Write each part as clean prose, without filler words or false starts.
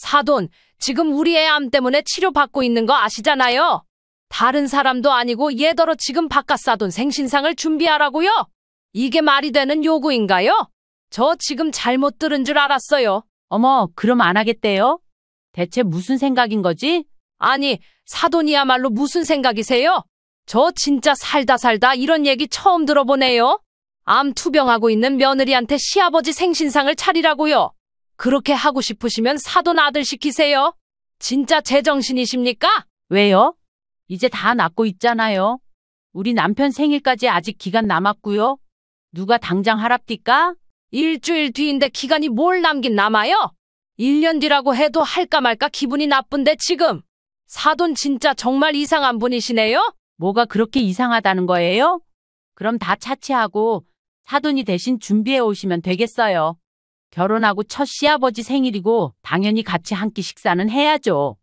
사돈, 지금 우리 애 암 때문에 치료받고 있는 거 아시잖아요? 다른 사람도 아니고 얘더러 지금 바깥 사돈 생신상을 준비하라고요? 이게 말이 되는 요구인가요? 저 지금 잘못 들은 줄 알았어요. 어머, 그럼 안 하겠대요? 대체 무슨 생각인 거지? 아니, 사돈이야말로 무슨 생각이세요? 저 진짜 살다 이런 얘기 처음 들어보네요. 암 투병하고 있는 며느리한테 시아버지 생신상을 차리라고요. 그렇게 하고 싶으시면 사돈 아들 시키세요. 진짜 제정신이십니까? 왜요? 이제 다 낫고 있잖아요. 우리 남편 생일까지 아직 기간 남았고요. 누가 당장 하랍디까? 일주일 뒤인데 기간이 뭘 남긴 남아요? 1년 뒤라고 해도 할까 말까 기분이 나쁜데 지금. 사돈 진짜 정말 이상한 분이시네요? 뭐가 그렇게 이상하다는 거예요? 그럼 다 차치하고 사돈이 대신 준비해 오시면 되겠어요. 결혼하고 첫 시아버지 생일이고 당연히 같이 한 끼 식사는 해야죠.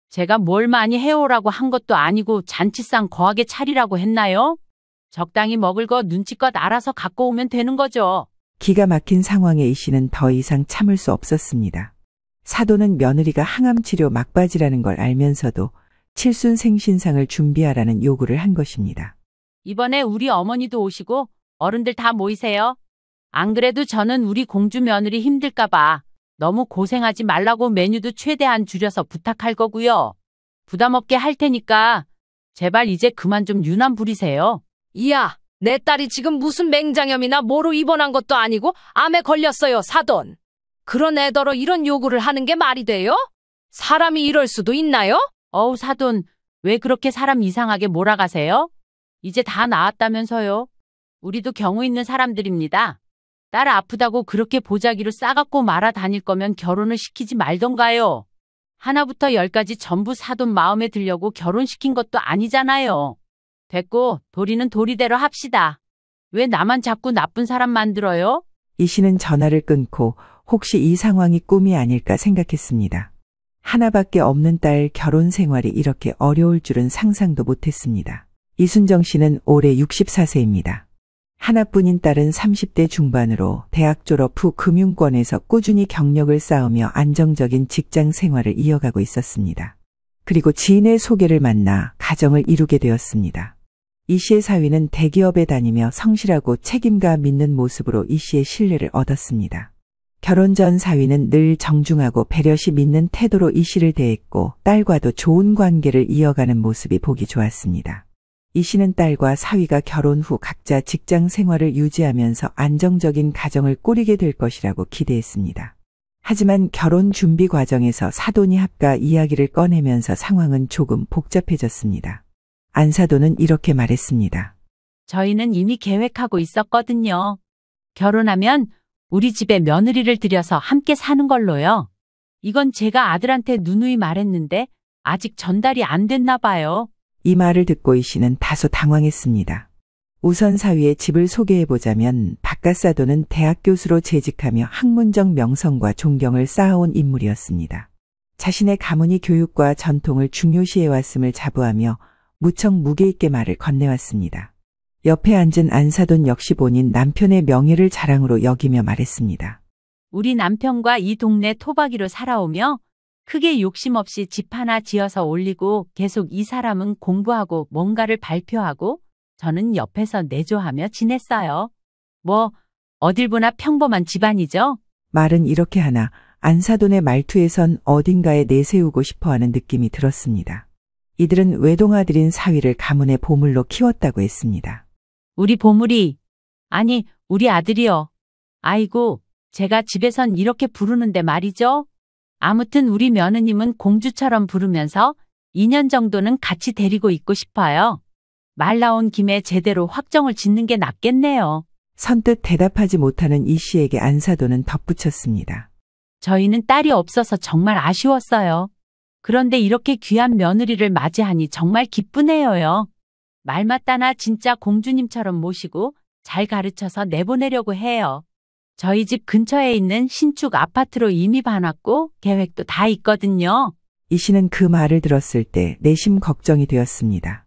제가 뭘 많이 해오라고 한 것도 아니고 잔치상 거하게 차리라고 했나요? 적당히 먹을 거 눈치껏 알아서 갖고 오면 되는 거죠. 기가 막힌 상황에 이 씨는 더 이상 참을 수 없었습니다. 사돈은 며느리가 항암치료 막바지라는 걸 알면서도 칠순 생신상을 준비하라는 요구를 한 것입니다. 이번에 우리 어머니도 오시고 어른들 다 모이세요. 안 그래도 저는 우리 공주 며느리 힘들까 봐 너무 고생하지 말라고 메뉴도 최대한 줄여서 부탁할 거고요. 부담 없게 할 테니까 제발 이제 그만 좀 유난 부리세요. 이야, 내 딸이 지금 무슨 맹장염이나 뭐로 입원한 것도 아니고 암에 걸렸어요, 사돈. 그런 애더러 이런 요구를 하는 게 말이 돼요? 사람이 이럴 수도 있나요? 어우, 사돈, 왜 그렇게 사람 이상하게 몰아가세요? 이제 다 나았다면서요. 우리도 경우 있는 사람들입니다. 딸 아프다고 그렇게 보자기로 싸갖고 말아 다닐 거면 결혼을 시키지 말던가요. 하나부터 열까지 전부 사돈 마음에 들려고 결혼시킨 것도 아니잖아요. 됐고, 도리는 도리대로 합시다. 왜 나만 자꾸 나쁜 사람 만들어요? 이 씨는 전화를 끊고 혹시 이 상황이 꿈이 아닐까 생각했습니다. 하나밖에 없는 딸 결혼 생활이 이렇게 어려울 줄은 상상도 못했습니다. 이순정 씨는 올해 64세입니다. 하나뿐인 딸은 30대 중반으로 대학 졸업 후 금융권에서 꾸준히 경력을 쌓으며 안정적인 직장 생활을 이어가고 있었습니다. 그리고 지인의 소개를 만나 가정을 이루게 되었습니다. 이 씨의 사위는 대기업에 다니며 성실하고 책임감 있는 모습으로 이 씨의 신뢰를 얻었습니다. 결혼 전 사위는 늘 정중하고 배려심 있는 태도로 이 씨를 대했고 딸과도 좋은 관계를 이어가는 모습이 보기 좋았습니다. 이 씨는 딸과 사위가 결혼 후 각자 직장 생활을 유지하면서 안정적인 가정을 꾸리게 될 것이라고 기대했습니다. 하지만 결혼 준비 과정에서 사돈이 합가 이야기를 꺼내면서 상황은 조금 복잡해졌습니다. 안 사돈은 이렇게 말했습니다. 저희는 이미 계획하고 있었거든요. 결혼하면 우리 집에 며느리를 들여서 함께 사는 걸로요. 이건 제가 아들한테 누누이 말했는데 아직 전달이 안 됐나 봐요. 이 말을 듣고 이 씨는 다소 당황했습니다. 우선 사위의 집을 소개해보자면 박가사도는 대학 교수로 재직하며 학문적 명성과 존경을 쌓아온 인물이었습니다. 자신의 가문이 교육과 전통을 중요시해왔음을 자부하며 무척 무게 있게 말을 건네왔습니다. 옆에 앉은 안사돈 역시 본인 남편의 명예를 자랑으로 여기며 말했습니다. 우리 남편과 이 동네 토박이로 살아오며 크게 욕심 없이 집 하나 지어서 올리고 계속 이 사람은 공부하고 뭔가를 발표하고 저는 옆에서 내조하며 지냈어요. 뭐 어딜 보나 평범한 집안이죠. 말은 이렇게 하나 안사돈의 말투에선 어딘가에 내세우고 싶어하는 느낌이 들었습니다. 이들은 외동아들인 사위를 가문의 보물로 키웠다고 했습니다. 우리 보물이, 아니 우리 아들이요. 아이고, 제가 집에선 이렇게 부르는데 말이죠. 아무튼 우리 며느님은 공주처럼 부르면서 2년 정도는 같이 데리고 있고 싶어요. 말 나온 김에 제대로 확정을 짓는 게 낫겠네요. 선뜻 대답하지 못하는 이 씨에게 안사돈은 덧붙였습니다. 저희는 딸이 없어서 정말 아쉬웠어요. 그런데 이렇게 귀한 며느리를 맞이하니 정말 기쁘네요요. 말 맞다나 진짜 공주님처럼 모시고 잘 가르쳐서 내보내려고 해요. 저희 집 근처에 있는 신축 아파트로 이미 봐놨고 계획도 다 있거든요. 이 씨는 그 말을 들었을 때 내심 걱정이 되었습니다.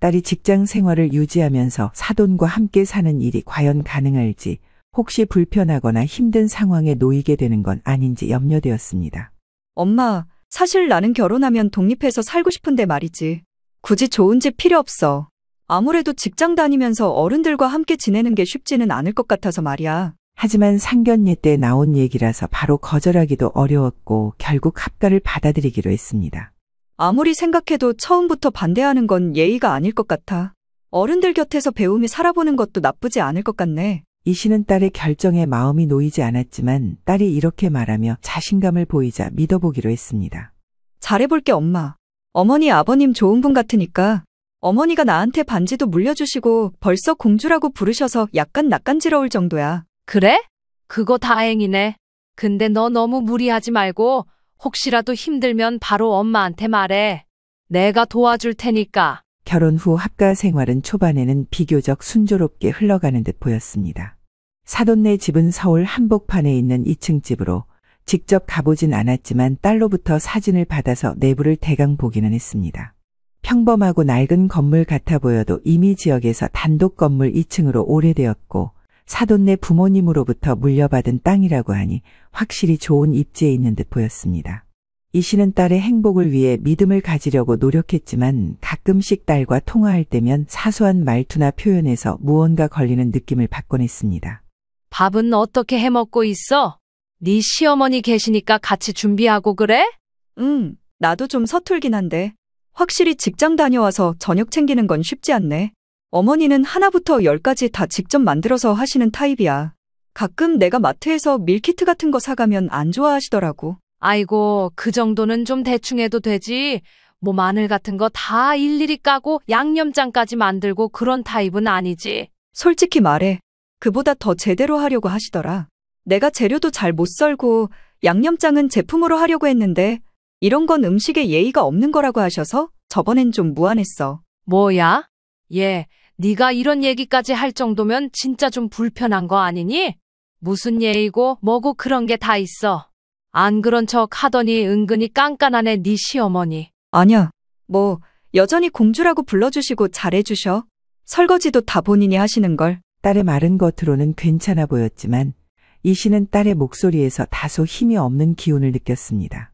딸이 직장 생활을 유지하면서 사돈과 함께 사는 일이 과연 가능할지, 혹시 불편하거나 힘든 상황에 놓이게 되는 건 아닌지 염려되었습니다. 엄마, 사실 나는 결혼하면 독립해서 살고 싶은데 말이지. 굳이 좋은 집 필요 없어. 아무래도 직장 다니면서 어른들과 함께 지내는 게 쉽지는 않을 것 같아서 말이야. 하지만 상견례 때 나온 얘기라서 바로 거절하기도 어려웠고 결국 합가를 받아들이기로 했습니다. 아무리 생각해도 처음부터 반대하는 건 예의가 아닐 것 같아. 어른들 곁에서 배우며 살아보는 것도 나쁘지 않을 것 같네. 이 씨는 딸의 결정에 마음이 놓이지 않았지만 딸이 이렇게 말하며 자신감을 보이자 믿어보기로 했습니다. 잘해볼게, 엄마. 어머니, 아버님 좋은 분 같으니까. 어머니가 나한테 반지도 물려주시고 벌써 공주라고 부르셔서 약간 낯간지러울 정도야. 그래? 그거 다행이네. 근데 너 너무 무리하지 말고 혹시라도 힘들면 바로 엄마한테 말해. 내가 도와줄 테니까. 결혼 후 합가 생활은 초반에는 비교적 순조롭게 흘러가는 듯 보였습니다. 사돈네 집은 서울 한복판에 있는 2층 집으로 직접 가보진 않았지만 딸로부터 사진을 받아서 내부를 대강 보기는 했습니다. 평범하고 낡은 건물 같아 보여도 이미 지역에서 단독 건물 2층으로 오래되었고 사돈네 부모님으로부터 물려받은 땅이라고 하니 확실히 좋은 입지에 있는 듯 보였습니다. 이 씨는 딸의 행복을 위해 믿음을 가지려고 노력했지만 가끔씩 딸과 통화할 때면 사소한 말투나 표현에서 무언가 걸리는 느낌을 받곤 했습니다. 밥은 어떻게 해먹고 있어? 네 시어머니 계시니까 같이 준비하고 그래? 나도 좀 서툴긴 한데 확실히 직장 다녀와서 저녁 챙기는 건 쉽지 않네. 어머니는 하나부터 열까지 다 직접 만들어서 하시는 타입이야. 가끔 내가 마트에서 밀키트 같은 거 사가면 안 좋아하시더라고. 아이고, 그 정도는 좀 대충 해도 되지. 뭐 마늘 같은 거 다 일일이 까고 양념장까지 만들고 그런 타입은 아니지. 솔직히 말해. 그보다 더 제대로 하려고 하시더라. 내가 재료도 잘 못 썰고 양념장은 제품으로 하려고 했는데 이런 건 음식에 예의가 없는 거라고 하셔서 저번엔 좀 무안했어. 뭐야? 얘, 네가 이런 얘기까지 할 정도면 진짜 좀 불편한 거 아니니? 무슨 예의고 뭐고 그런 게 다 있어. 안 그런 척 하더니 은근히 깐깐하네 네 시어머니. 아니야. 뭐 여전히 공주라고 불러주시고 잘해주셔. 설거지도 다 본인이 하시는걸. 딸의 말은 겉으로는 괜찮아 보였지만 이 씨는 딸의 목소리에서 다소 힘이 없는 기운을 느꼈습니다.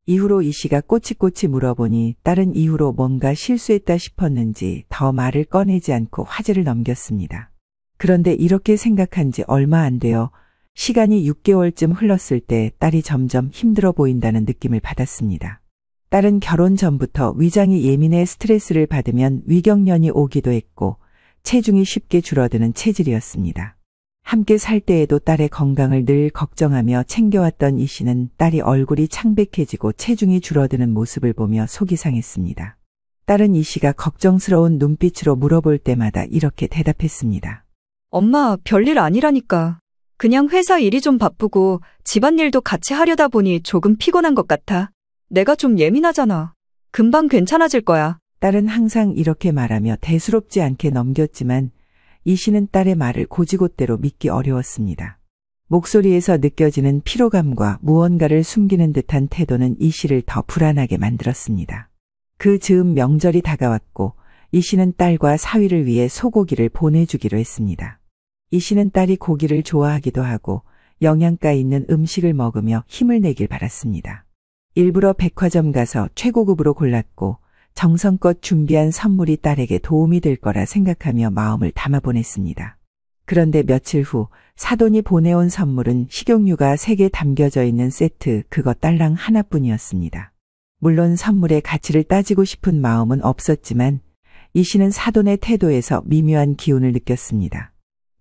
이후로 이 씨가 꼬치꼬치 물어보니 딸은 이후로 뭔가 실수했다 싶었는지 더 말을 꺼내지 않고 화제를 넘겼습니다. 그런데 이렇게 생각한 지 얼마 안 되어 시간이 6개월쯤 흘렀을 때 딸이 점점 힘들어 보인다는 느낌을 받았습니다. 딸은 결혼 전부터 위장이 예민해 스트레스를 받으면 위경련이 오기도 했고 체중이 쉽게 줄어드는 체질이었습니다. 함께 살 때에도 딸의 건강을 늘 걱정하며 챙겨왔던 이 씨는 딸이 얼굴이 창백해지고 체중이 줄어드는 모습을 보며 속이 상했습니다. 딸은 이 씨가 걱정스러운 눈빛으로 물어볼 때마다 이렇게 대답했습니다. 엄마, 별일 아니라니까. 그냥 회사 일이 좀 바쁘고 집안일도 같이 하려다 보니 조금 피곤한 것 같아. 내가 좀 예민하잖아. 금방 괜찮아질 거야. 딸은 항상 이렇게 말하며 대수롭지 않게 넘겼지만 이 씨는 딸의 말을 고지곳대로 믿기 어려웠습니다. 목소리에서 느껴지는 피로감과 무언가를 숨기는 듯한 태도는 이 씨를 더 불안하게 만들었습니다. 그 즈음 명절이 다가왔고 이 씨는 딸과 사위를 위해 소고기를 보내주기로 했습니다. 이 씨는 딸이 고기를 좋아하기도 하고 영양가 있는 음식을 먹으며 힘을 내길 바랐습니다. 일부러 백화점 가서 최고급으로 골랐고 정성껏 준비한 선물이 딸에게 도움이 될 거라 생각하며 마음을 담아 보냈습니다. 그런데 며칠 후 사돈이 보내온 선물은 식용유가 3개 담겨져 있는 세트 그것 딸랑 하나뿐이었습니다. 물론 선물의 가치를 따지고 싶은 마음은 없었지만 이 씨는 사돈의 태도에서 미묘한 기운을 느꼈습니다.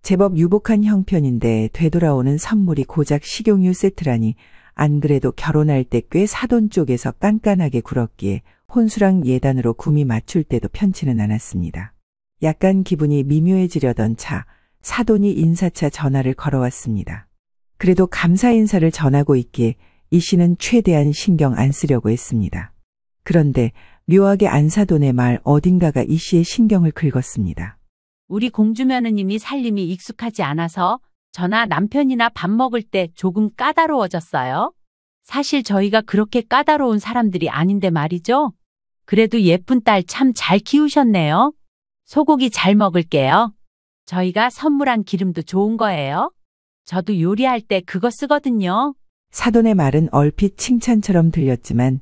제법 유복한 형편인데 되돌아오는 선물이 고작 식용유 세트라니 안 그래도 결혼할 때 꽤 사돈 쪽에서 깐깐하게 굴었기에 혼수랑 예단으로 구미 맞출 때도 편치는 않았습니다. 약간 기분이 미묘해지려던 차, 사돈이 인사차 전화를 걸어왔습니다. 그래도 감사 인사를 전하고 있기에 이 씨는 최대한 신경 안 쓰려고 했습니다. 그런데 묘하게 안사돈의 말 어딘가가 이 씨의 신경을 긁었습니다. 우리 공주 며느님이 살림이 익숙하지 않아서 저나 남편이나 밥 먹을 때 조금 까다로워졌어요. 사실 저희가 그렇게 까다로운 사람들이 아닌데 말이죠. 그래도 예쁜 딸 참 잘 키우셨네요. 소고기 잘 먹을게요. 저희가 선물한 기름도 좋은 거예요. 저도 요리할 때 그거 쓰거든요. 사돈의 말은 얼핏 칭찬처럼 들렸지만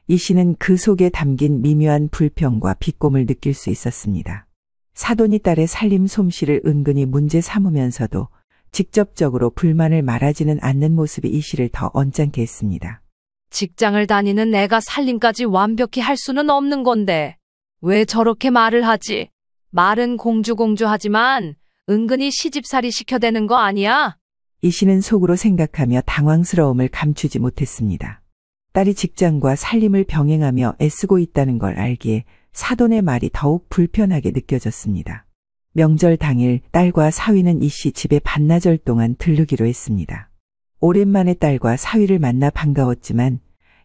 이 씨는 그 속에 담긴 미묘한 불평과 비꼼을 느낄 수 있었습니다. 사돈이 딸의 살림 솜씨를 은근히 문제 삼으면서도 직접적으로 불만을 말하지는 않는 모습이 이 씨를 더 언짢게 했습니다. 직장을 다니는 내가 살림까지 완벽히 할 수는 없는 건데 왜 저렇게 말을 하지? 말은 공주하지만 은근히 시집살이 시켜대는 거 아니야? 이 씨는 속으로 생각하며 당황스러움을 감추지 못했습니다. 딸이 직장과 살림을 병행하며 애쓰고 있다는 걸 알기에 사돈의 말이 더욱 불편하게 느껴졌습니다. 명절 당일 딸과 사위는 이 씨 집에 반나절 동안 들르기로 했습니다. 오랜만에 딸과 사위를 만나 반가웠지만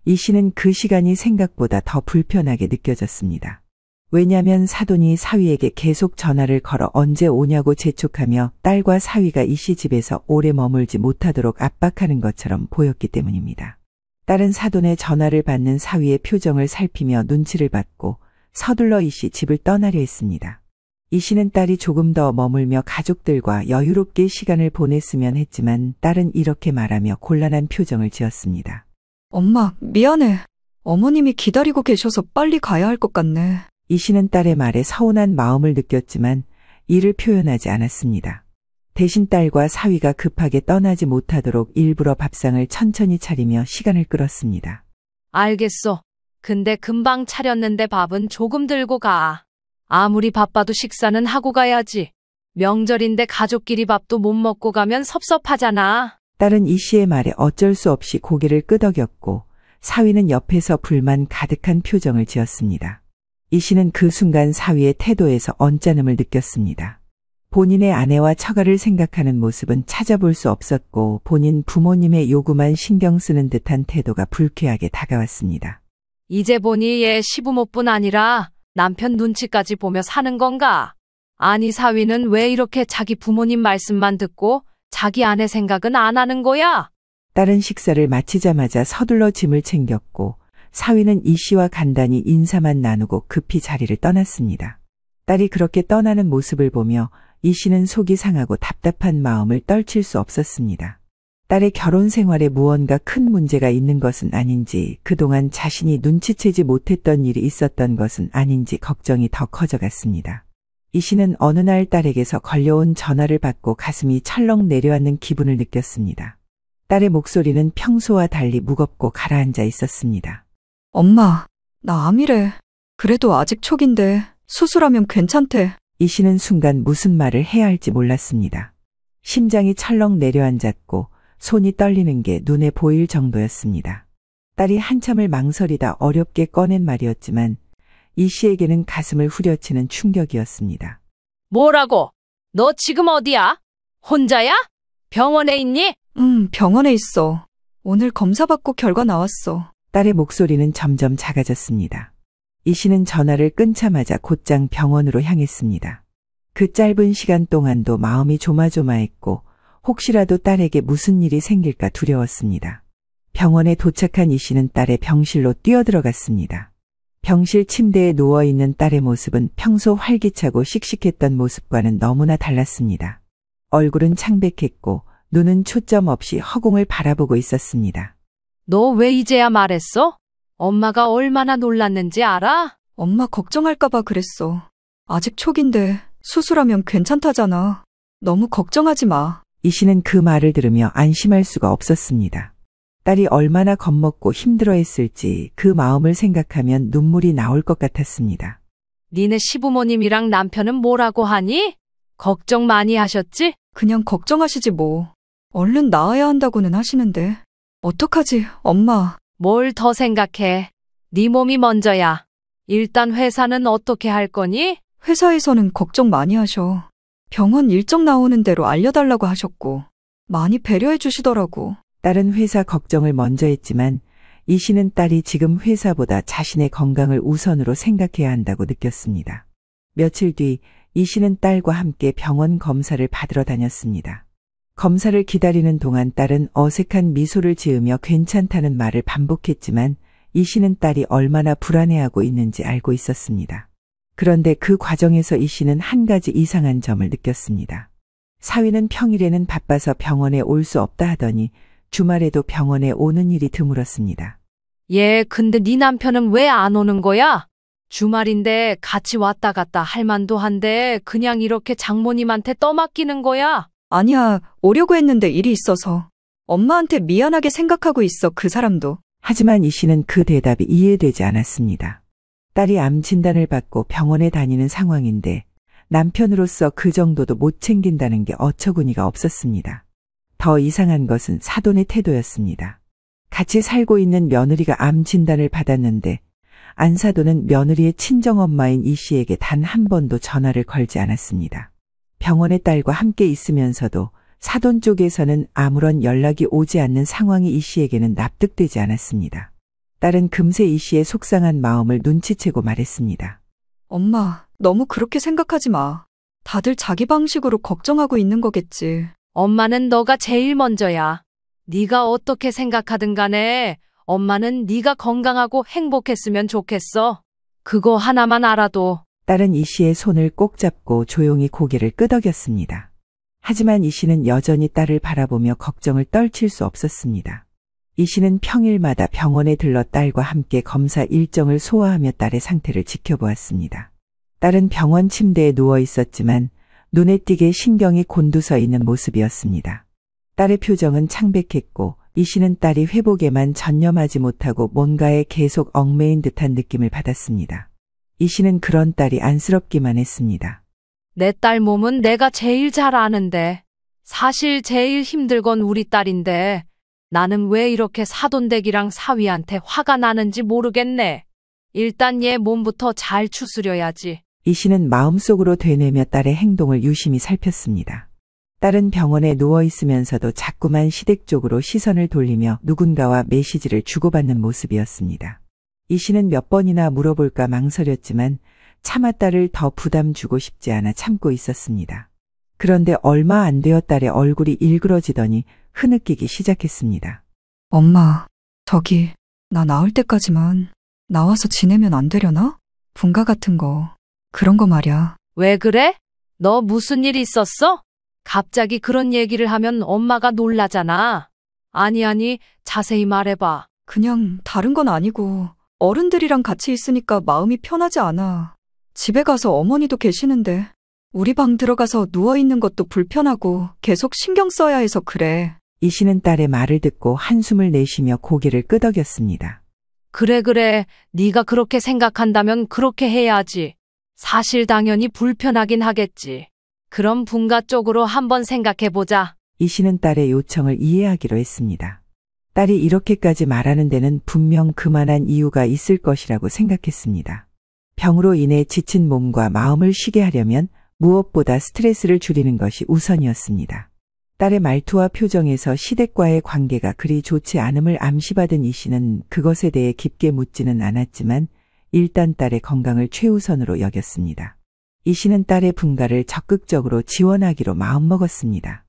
이 씨는 그 시간이 생각보다 더 불편하게 느껴졌습니다. 왜냐하면 사돈이 사위에게 계속 전화를 걸어 언제 오냐고 재촉하며 딸과 사위가 이 씨 집에서 오래 머물지 못하도록 압박하는 것처럼 보였기 때문입니다. 딸은 사돈의 전화를 받는 사위의 표정을 살피며 눈치를 받고 서둘러 이 씨 집을 떠나려 했습니다. 이 씨는 딸이 조금 더 머물며 가족들과 여유롭게 시간을 보냈으면 했지만 딸은 이렇게 말하며 곤란한 표정을 지었습니다. 엄마, 미안해. 어머님이 기다리고 계셔서 빨리 가야 할 것 같네. 이 씨는 딸의 말에 서운한 마음을 느꼈지만 이를 표현하지 않았습니다. 대신 딸과 사위가 급하게 떠나지 못하도록 일부러 밥상을 천천히 차리며 시간을 끌었습니다. 알겠어. 근데 금방 차렸는데 밥은 조금 들고 가. 아무리 바빠도 식사는 하고 가야지. 명절인데 가족끼리 밥도 못 먹고 가면 섭섭하잖아. 딸은 이 씨의 말에 어쩔 수 없이 고개를 끄덕였고 사위는 옆에서 불만 가득한 표정을 지었습니다. 이 씨는 그 순간 사위의 태도에서 언짢음을 느꼈습니다. 본인의 아내와 처가를 생각하는 모습은 찾아볼 수 없었고 본인 부모님의 요구만 신경 쓰는 듯한 태도가 불쾌하게 다가왔습니다. 이제 보니 얘 시부모뿐 아니라 남편 눈치까지 보며 사는 건가? 아니 사위는 왜 이렇게 자기 부모님 말씀만 듣고 자기 아내 생각은 안 하는 거야? 딸은 식사를 마치자마자 서둘러 짐을 챙겼고 사위는 이 씨와 간단히 인사만 나누고 급히 자리를 떠났습니다. 딸이 그렇게 떠나는 모습을 보며 이 씨는 속이 상하고 답답한 마음을 떨칠 수 없었습니다. 딸의 결혼 생활에 무언가 큰 문제가 있는 것은 아닌지, 그동안 자신이 눈치채지 못했던 일이 있었던 것은 아닌지 걱정이 더 커져갔습니다. 이 씨는 어느 날 딸에게서 걸려온 전화를 받고 가슴이 철렁 내려앉는 기분을 느꼈습니다. 딸의 목소리는 평소와 달리 무겁고 가라앉아 있었습니다. 엄마, 나 암이래. 그래도 아직 초기인데 수술하면 괜찮대. 이 씨는 순간 무슨 말을 해야 할지 몰랐습니다. 심장이 철렁 내려앉았고 손이 떨리는 게 눈에 보일 정도였습니다. 딸이 한참을 망설이다 어렵게 꺼낸 말이었지만 이 씨에게는 가슴을 후려치는 충격이었습니다. 뭐라고? 너 지금 어디야? 혼자야? 병원에 있니? 병원에 있어. 오늘 검사받고 결과 나왔어. 딸의 목소리는 점점 작아졌습니다. 이 씨는 전화를 끊자마자 곧장 병원으로 향했습니다. 그 짧은 시간 동안도 마음이 조마조마했고 혹시라도 딸에게 무슨 일이 생길까 두려웠습니다. 병원에 도착한 이 씨는 딸의 병실로 뛰어들어갔습니다. 병실 침대에 누워있는 딸의 모습은 평소 활기차고 씩씩했던 모습과는 너무나 달랐습니다. 얼굴은 창백했고 눈은 초점 없이 허공을 바라보고 있었습니다. 너 왜 이제야 말했어? 엄마가 얼마나 놀랐는지 알아? 엄마 걱정할까봐 그랬어. 아직 초기인데 수술하면 괜찮다잖아. 너무 걱정하지 마. 이 씨는 그 말을 들으며 안심할 수가 없었습니다. 딸이 얼마나 겁먹고 힘들어했을지 그 마음을 생각하면 눈물이 나올 것 같았습니다. 니네 시부모님이랑 남편은 뭐라고 하니? 걱정 많이 하셨지? 그냥 걱정하시지 뭐. 얼른 나아야 한다고는 하시는데. 어떡하지, 엄마. 뭘 더 생각해? 네 몸이 먼저야. 일단 회사는 어떻게 할 거니? 회사에서는 걱정 많이 하셔. 병원 일정 나오는 대로 알려달라고 하셨고 많이 배려해 주시더라고. 딸은 회사 걱정을 먼저 했지만 이 씨는 딸이 지금 회사보다 자신의 건강을 우선으로 생각해야 한다고 느꼈습니다. 며칠 뒤 이 씨는 딸과 함께 병원 검사를 받으러 다녔습니다. 검사를 기다리는 동안 딸은 어색한 미소를 지으며 괜찮다는 말을 반복했지만 이 씨는 딸이 얼마나 불안해하고 있는지 알고 있었습니다. 그런데 그 과정에서 이 씨는 한 가지 이상한 점을 느꼈습니다. 사위는 평일에는 바빠서 병원에 올 수 없다 하더니 주말에도 병원에 오는 일이 드물었습니다. 예, 근데 네 남편은 왜 안 오는 거야? 주말인데 같이 왔다 갔다 할 만도 한데 그냥 이렇게 장모님한테 떠맡기는 거야? 아니야, 오려고 했는데 일이 있어서. 엄마한테 미안하게 생각하고 있어, 그 사람도. 하지만 이 씨는 그 대답이 이해되지 않았습니다. 딸이 암 진단을 받고 병원에 다니는 상황인데 남편으로서 그 정도도 못 챙긴다는 게 어처구니가 없었습니다. 더 이상한 것은 사돈의 태도였습니다. 같이 살고 있는 며느리가 암 진단을 받았는데 안사돈은 며느리의 친정엄마인 이 씨에게 단 한 번도 전화를 걸지 않았습니다. 병원의 딸과 함께 있으면서도 사돈 쪽에서는 아무런 연락이 오지 않는 상황이 이 씨에게는 납득되지 않았습니다. 딸은 금세 이 씨의 속상한 마음을 눈치채고 말했습니다. 엄마, 너무 그렇게 생각하지 마. 다들 자기 방식으로 걱정하고 있는 거겠지. 엄마는 너가 제일 먼저야. 네가 어떻게 생각하든 간에 엄마는 네가 건강하고 행복했으면 좋겠어. 그거 하나만 알아도. 딸은 이 씨의 손을 꼭 잡고 조용히 고개를 끄덕였습니다. 하지만 이 씨는 여전히 딸을 바라보며 걱정을 떨칠 수 없었습니다. 이 씨는 평일마다 병원에 들러 딸과 함께 검사 일정을 소화하며 딸의 상태를 지켜보았습니다. 딸은 병원 침대에 누워 있었지만 눈에 띄게 신경이 곤두서 있는 모습이었습니다. 딸의 표정은 창백했고 이 씨는 딸이 회복에만 전념하지 못하고 뭔가에 계속 얽매인 듯한 느낌을 받았습니다. 이 씨는 그런 딸이 안쓰럽기만 했습니다. 내 딸 몸은 내가 제일 잘 아는데. 사실 제일 힘들 건 우리 딸인데 나는 왜 이렇게 사돈댁이랑 사위한테 화가 나는지 모르겠네. 일단 얘 몸부터 잘 추스려야지. 이 씨는 마음속으로 되뇌며 딸의 행동을 유심히 살폈습니다. 딸은 병원에 누워 있으면서도 자꾸만 시댁 쪽으로 시선을 돌리며 누군가와 메시지를 주고받는 모습이었습니다. 이 씨는 몇 번이나 물어볼까 망설였지만 차마 딸을 더 부담 주고 싶지 않아 참고 있었습니다. 그런데 얼마 안 되어 딸의 얼굴이 일그러지더니 흐느끼기 시작했습니다. 엄마, 저기, 나 나을 때까지만 나와서 지내면 안 되려나? 분가 같은 거. 그런 거 말이야. 왜 그래? 너 무슨 일 있었어? 갑자기 그런 얘기를 하면 엄마가 놀라잖아. 아니, 자세히 말해봐. 그냥 다른 건 아니고 어른들이랑 같이 있으니까 마음이 편하지 않아. 집에 가서 어머니도 계시는데 우리 방 들어가서 누워있는 것도 불편하고 계속 신경 써야 해서 그래. 이 씨는 딸의 말을 듣고 한숨을 내쉬며 고개를 끄덕였습니다. 그래. 네가 그렇게 생각한다면 그렇게 해야지. 사실 당연히 불편하긴 하겠지. 그럼 분가 쪽으로 한번 생각해보자. 이 씨는 딸의 요청을 이해하기로 했습니다. 딸이 이렇게까지 말하는 데는 분명 그만한 이유가 있을 것이라고 생각했습니다. 병으로 인해 지친 몸과 마음을 쉬게 하려면 무엇보다 스트레스를 줄이는 것이 우선이었습니다. 딸의 말투와 표정에서 시댁과의 관계가 그리 좋지 않음을 암시받은 이 씨는 그것에 대해 깊게 묻지는 않았지만 일단 딸의 건강을 최우선으로 여겼습니다. 이 씨는 딸의 분가를 적극적으로 지원하기로 마음먹었습니다.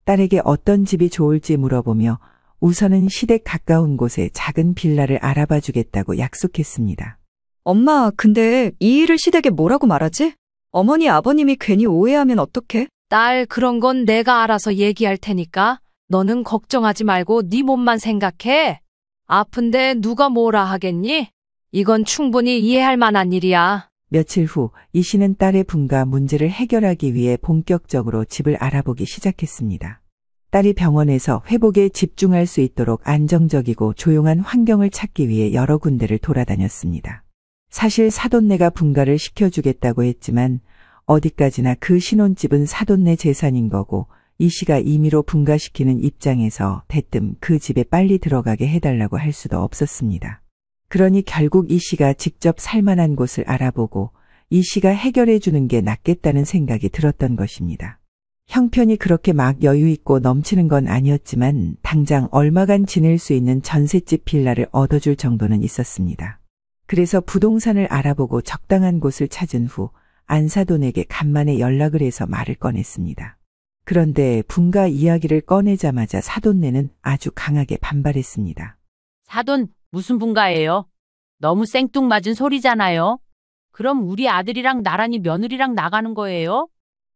딸에게 어떤 집이 좋을지 물어보며 우선은 시댁 가까운 곳에 작은 빌라를 알아봐 주겠다고 약속했습니다. 엄마, 근데 이 일을 시댁에 뭐라고 말하지? 어머니, 아버님이 괜히 오해하면 어떡해? 딸, 그런 건 내가 알아서 얘기할 테니까 너는 걱정하지 말고 네 몸만 생각해. 아픈데 누가 뭐라 하겠니? 이건 충분히 이해할 만한 일이야. 며칠 후 이 씨는 딸의 분가 문제를 해결하기 위해 본격적으로 집을 알아보기 시작했습니다. 딸이 병원에서 회복에 집중할 수 있도록 안정적이고 조용한 환경을 찾기 위해 여러 군데를 돌아다녔습니다. 사실 사돈네가 분가를 시켜주겠다고 했지만 어디까지나 그 신혼집은 사돈네 재산인 거고 이 씨가 임의로 분가시키는 입장에서 대뜸 그 집에 빨리 들어가게 해달라고 할 수도 없었습니다. 그러니 결국 이 씨가 직접 살만한 곳을 알아보고 이 씨가 해결해 주는 게 낫겠다는 생각이 들었던 것입니다. 형편이 그렇게 막 여유 있고 넘치는 건 아니었지만 당장 얼마간 지낼 수 있는 전셋집 빌라를 얻어줄 정도는 있었습니다. 그래서 부동산을 알아보고 적당한 곳을 찾은 후 안사돈에게 간만에 연락을 해서 말을 꺼냈습니다. 그런데 분가 이야기를 꺼내자마자 사돈네는 아주 강하게 반발했습니다. 사돈, 무슨 분가예요? 너무 생뚱맞은 소리잖아요. 그럼 우리 아들이랑 나란히 며느리랑 나가는 거예요?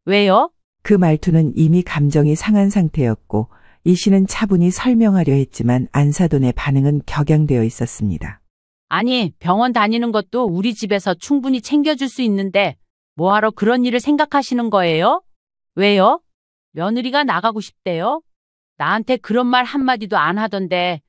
왜요? 그 말투는 이미 감정이 상한 상태였고 이 씨는 차분히 설명하려 했지만 안사돈의 반응은 격양되어 있었습니다. 아니, 병원 다니는 것도 우리 집에서 충분히 챙겨줄 수 있는데 뭐하러 그런 일을 생각하시는 거예요? 왜요? 며느리가 나가고 싶대요? 나한테 그런 말 한마디도 안 하던데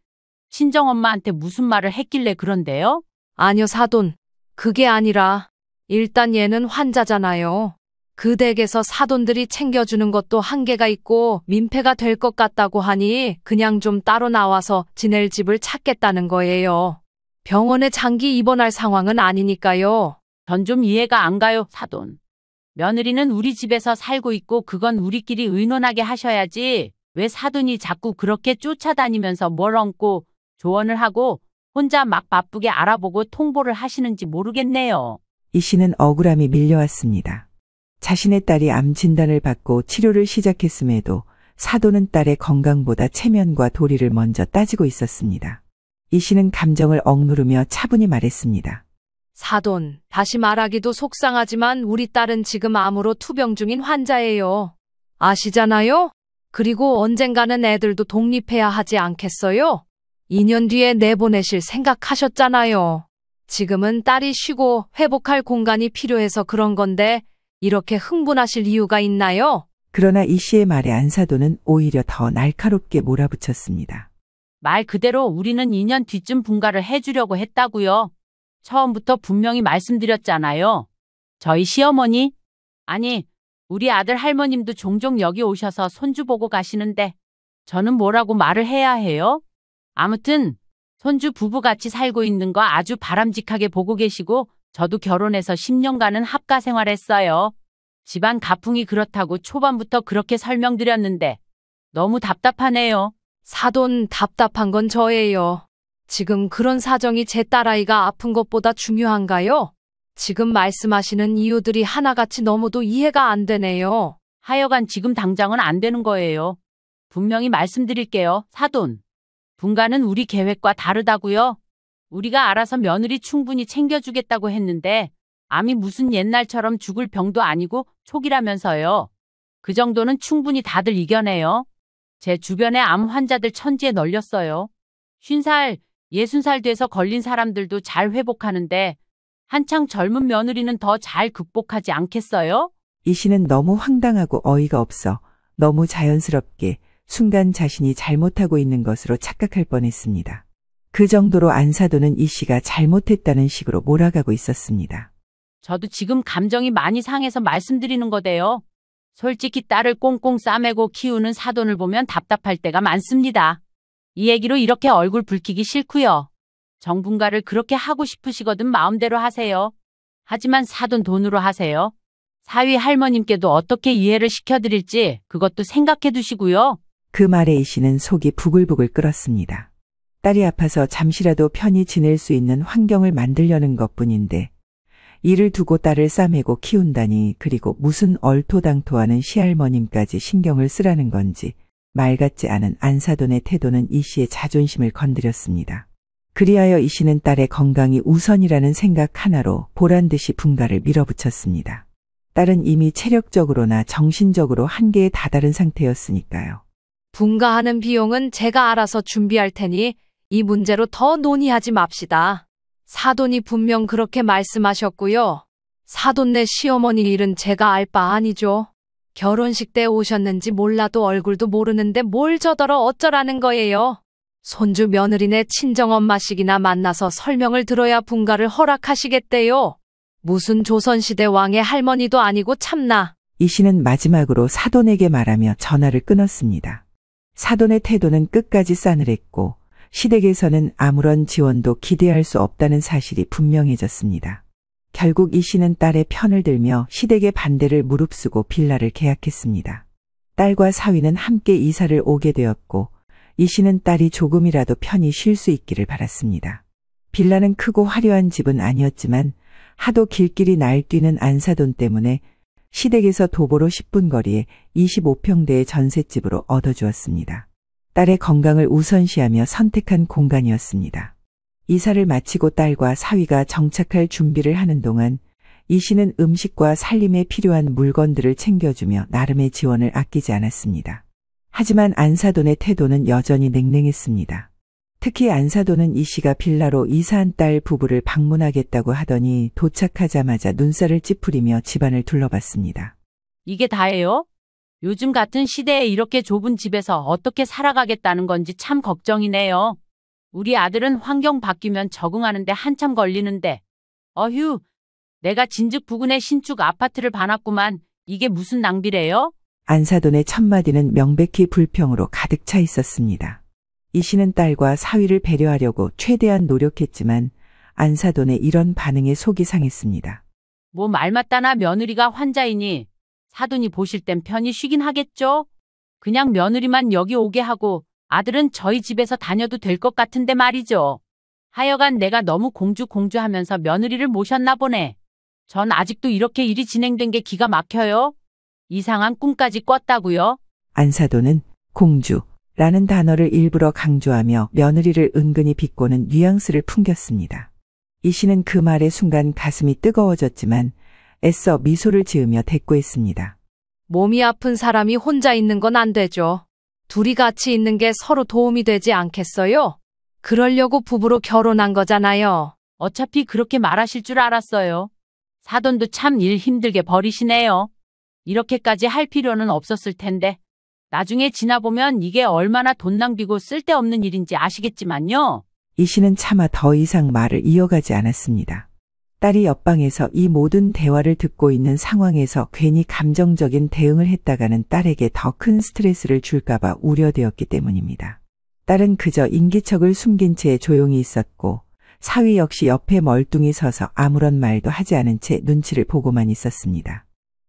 친정엄마한테 무슨 말을 했길래 그런데요? 아니요, 사돈. 그게 아니라 일단 얘는 환자잖아요. 그 댁에서 사돈들이 챙겨주는 것도 한계가 있고 민폐가 될 것 같다고 하니 그냥 좀 따로 나와서 지낼 집을 찾겠다는 거예요. 병원에 장기 입원할 상황은 아니니까요. 전 좀 이해가 안 가요, 사돈. 며느리는 우리 집에서 살고 있고 그건 우리끼리 의논하게 하셔야지. 왜 사돈이 자꾸 그렇게 쫓아다니면서 뭘 얹고 조언을 하고 혼자 막 바쁘게 알아보고 통보를 하시는지 모르겠네요. 이 씨는 억울함이 밀려왔습니다. 자신의 딸이 암 진단을 받고 치료를 시작했음에도 사돈은 딸의 건강보다 체면과 도리를 먼저 따지고 있었습니다. 이 씨는 감정을 억누르며 차분히 말했습니다. 사돈, 다시 말하기도 속상하지만 우리 딸은 지금 암으로 투병 중인 환자예요. 아시잖아요? 그리고 언젠가는 애들도 독립해야 하지 않겠어요? 2년 뒤에 내보내실 생각하셨잖아요. 지금은 딸이 쉬고 회복할 공간이 필요해서 그런 건데 이렇게 흥분하실 이유가 있나요? 그러나 이 씨의 말에 안사돈은 오히려 더 날카롭게 몰아붙였습니다. 말 그대로 우리는 2년 뒤쯤 분가를 해주려고 했다고요. 처음부터 분명히 말씀드렸잖아요. 저희 시어머니, 아니, 우리 아들 할머님도 종종 여기 오셔서 손주 보고 가시는데 저는 뭐라고 말을 해야 해요? 아무튼 손주 부부같이 살고 있는 거 아주 바람직하게 보고 계시고 저도 결혼해서 10년간은 합가 생활했어요. 집안 가풍이 그렇다고 초반부터 그렇게 설명드렸는데 너무 답답하네요. 사돈, 답답한 건 저예요. 지금 그런 사정이 제 딸아이가 아픈 것보다 중요한가요? 지금 말씀하시는 이유들이 하나같이 너무도 이해가 안 되네요. 하여간 지금 당장은 안 되는 거예요. 분명히 말씀드릴게요, 사돈. 분가는 우리 계획과 다르다고요. 우리가 알아서 며느리 충분히 챙겨주겠다고 했는데 암이 무슨 옛날처럼 죽을 병도 아니고 초기라면서요. 그 정도는 충분히 다들 이겨내요. 제 주변에 암 환자들 천지에 널렸어요. 50살, 60살 돼서 걸린 사람들도 잘 회복하는데 한창 젊은 며느리는 더 잘 극복하지 않겠어요? 이 씨는 너무 황당하고 어이가 없어 너무 자연스럽게 순간 자신이 잘못하고 있는 것으로 착각할 뻔했습니다. 그 정도로 안사돈은 이 씨가 잘못했다는 식으로 몰아가고 있었습니다. 저도 지금 감정이 많이 상해서 말씀드리는 거대요. 솔직히 딸을 꽁꽁 싸매고 키우는 사돈을 보면 답답할 때가 많습니다. 이 얘기로 이렇게 얼굴 붉히기 싫고요. 정분가를 그렇게 하고 싶으시거든 마음대로 하세요. 하지만 사돈 돈으로 하세요. 사위 할머님께도 어떻게 이해를 시켜드릴지 그것도 생각해 두시고요. 그 말에 이 씨는 속이 부글부글 끓었습니다. 딸이 아파서 잠시라도 편히 지낼 수 있는 환경을 만들려는 것뿐인데 이를 두고 딸을 싸매고 키운다니, 그리고 무슨 얼토당토하는 시할머님까지 신경을 쓰라는 건지 말 같지 않은 안사돈의 태도는 이 씨의 자존심을 건드렸습니다. 그리하여 이 씨는 딸의 건강이 우선이라는 생각 하나로 보란듯이 분가를 밀어붙였습니다. 딸은 이미 체력적으로나 정신적으로 한계에 다다른 상태였으니까요. 분가하는 비용은 제가 알아서 준비할 테니 이 문제로 더 논의하지 맙시다. 사돈이 분명 그렇게 말씀하셨고요. 사돈네 시어머니 일은 제가 알 바 아니죠. 결혼식 때 오셨는지 몰라도 얼굴도 모르는데 뭘 저더러 어쩌라는 거예요. 손주 며느리네 친정엄마식이나 만나서 설명을 들어야 분가를 허락하시겠대요. 무슨 조선시대 왕의 할머니도 아니고 참나. 이 씨는 마지막으로 사돈에게 말하며 전화를 끊었습니다. 사돈의 태도는 끝까지 싸늘했고 시댁에서는 아무런 지원도 기대할 수 없다는 사실이 분명해졌습니다. 결국 이 씨는 딸의 편을 들며 시댁의 반대를 무릅쓰고 빌라를 계약했습니다. 딸과 사위는 함께 이사를 오게 되었고 이 씨는 딸이 조금이라도 편히 쉴 수 있기를 바랐습니다. 빌라는 크고 화려한 집은 아니었지만 하도 길길이 날뛰는 안사돈 때문에 시댁에서 도보로 10분 거리에 25평대의 전셋집으로 얻어주었습니다. 딸의 건강을 우선시하며 선택한 공간이었습니다. 이사를 마치고 딸과 사위가 정착할 준비를 하는 동안 이 씨는 음식과 살림에 필요한 물건들을 챙겨주며 나름의 지원을 아끼지 않았습니다. 하지만 안사돈의 태도는 여전히 냉랭했습니다. 특히 안사돈은 이 씨가 빌라로 이사한 딸 부부를 방문하겠다고 하더니 도착하자마자 눈살을 찌푸리며 집안을 둘러봤습니다. 이게 다예요? 요즘 같은 시대에 이렇게 좁은 집에서 어떻게 살아가겠다는 건지 참 걱정이네요. 우리 아들은 환경 바뀌면 적응하는데 한참 걸리는데. 어휴, 내가 진즉 부근의 신축 아파트를 봐놨구만. 이게 무슨 낭비래요? 안사돈의 첫마디는 명백히 불평으로 가득 차 있었습니다. 이 씨는 딸과 사위를 배려하려고 최대한 노력했지만 안사돈의 이런 반응에 속이 상했습니다. 뭐 말 맞다나 며느리가 환자이니 사돈이 보실 땐 편히 쉬긴 하겠죠? 그냥 며느리만 여기 오게 하고 아들은 저희 집에서 다녀도 될 것 같은데 말이죠. 하여간 내가 너무 공주하면서 며느리를 모셨나 보네. 전 아직도 이렇게 일이 진행된 게 기가 막혀요. 이상한 꿈까지 꿨다고요? 안사돈은 공주라는 단어를 일부러 강조하며 며느리를 은근히 비꼬는 뉘앙스를 풍겼습니다. 이 씨는 그 말의 순간 가슴이 뜨거워졌지만 애써 미소를 지으며 대꾸했습니다. 몸이 아픈 사람이 혼자 있는 건 안 되죠. 둘이 같이 있는 게 서로 도움이 되지 않겠어요? 그러려고 부부로 결혼한 거잖아요. 어차피 그렇게 말하실 줄 알았어요. 사돈도 참 일 힘들게 버리시네요. 이렇게까지 할 필요는 없었을 텐데. 나중에 지나보면 이게 얼마나 돈 낭비고 쓸데없는 일인지 아시겠지만요. 이 씨는 차마 더 이상 말을 이어가지 않았습니다. 딸이 옆방에서 이 모든 대화를 듣고 있는 상황에서 괜히 감정적인 대응을 했다가는 딸에게 더 큰 스트레스를 줄까봐 우려되었기 때문입니다. 딸은 그저 인기척을 숨긴 채 조용히 있었고 사위 역시 옆에 멀뚱히 서서 아무런 말도 하지 않은 채 눈치를 보고만 있었습니다.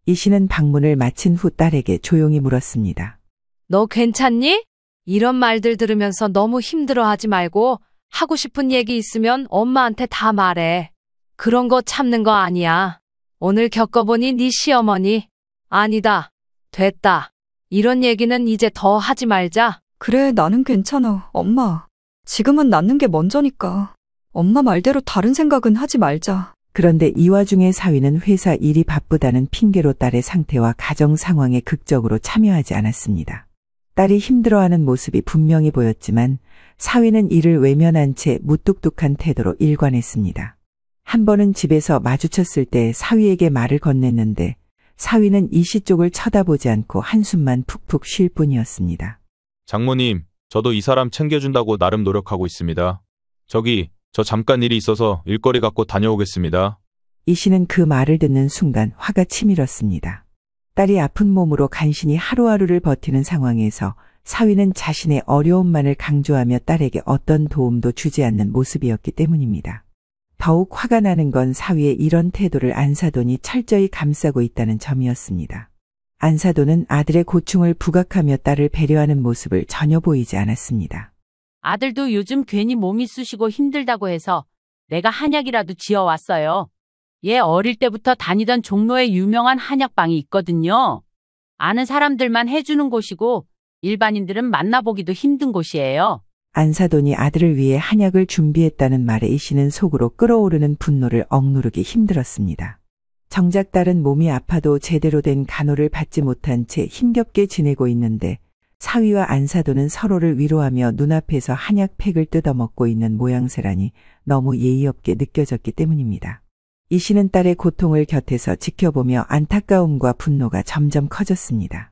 이 씨는 방문을 마친 후 딸에게 조용히 물었습니다. 너 괜찮니? 이런 말들 들으면서 너무 힘들어하지 말고 하고 싶은 얘기 있으면 엄마한테 다 말해. 그런 거 참는 거 아니야. 오늘 겪어보니 네 시어머니. 아니다. 됐다. 이런 얘기는 이제 더 하지 말자. 그래, 나는 괜찮아, 엄마. 지금은 낫는 게 먼저니까. 엄마 말대로 다른 생각은 하지 말자. 그런데 이 와중에 사위는 회사 일이 바쁘다는 핑계로 딸의 상태와 가정 상황에 극적으로 참여하지 않았습니다. 딸이 힘들어하는 모습이 분명히 보였지만 사위는 이를 외면한 채 무뚝뚝한 태도로 일관했습니다. 한 번은 집에서 마주쳤을 때 사위에게 말을 건넸는데 사위는 이 씨 쪽을 쳐다보지 않고 한숨만 푹푹 쉴 뿐이었습니다. 장모님, 저도 이 사람 챙겨준다고 나름 노력하고 있습니다. 저 잠깐 일이 있어서 일거리 갖고 다녀오겠습니다. 이 씨는 그 말을 듣는 순간 화가 치밀었습니다. 딸이 아픈 몸으로 간신히 하루하루를 버티는 상황에서 사위는 자신의 어려움만을 강조하며 딸에게 어떤 도움도 주지 않는 모습이었기 때문입니다. 더욱 화가 나는 건 사위의 이런 태도를 안사돈이 철저히 감싸고 있다는 점이었습니다. 안사돈은 아들의 고충을 부각하며 딸을 배려하는 모습을 전혀 보이지 않았습니다. 아들도 요즘 괜히 몸이 쑤시고 힘들다고 해서 내가 한약이라도 지어왔어요. 얘 어릴 때부터 다니던 종로에 유명한 한약방이 있거든요. 아는 사람들만 해주는 곳이고 일반인들은 만나보기도 힘든 곳이에요. 안사돈이 아들을 위해 한약을 준비했다는 말에 이 씨는 속으로 끓어오르는 분노를 억누르기 힘들었습니다. 정작 딸은 몸이 아파도 제대로 된 간호를 받지 못한 채 힘겹게 지내고 있는데 사위와 안사돈은 서로를 위로하며 눈앞에서 한약팩을 뜯어먹고 있는 모양새라니 너무 예의 없게 느껴졌기 때문입니다. 이 씨는 딸의 고통을 곁에서 지켜보며 안타까움과 분노가 점점 커졌습니다.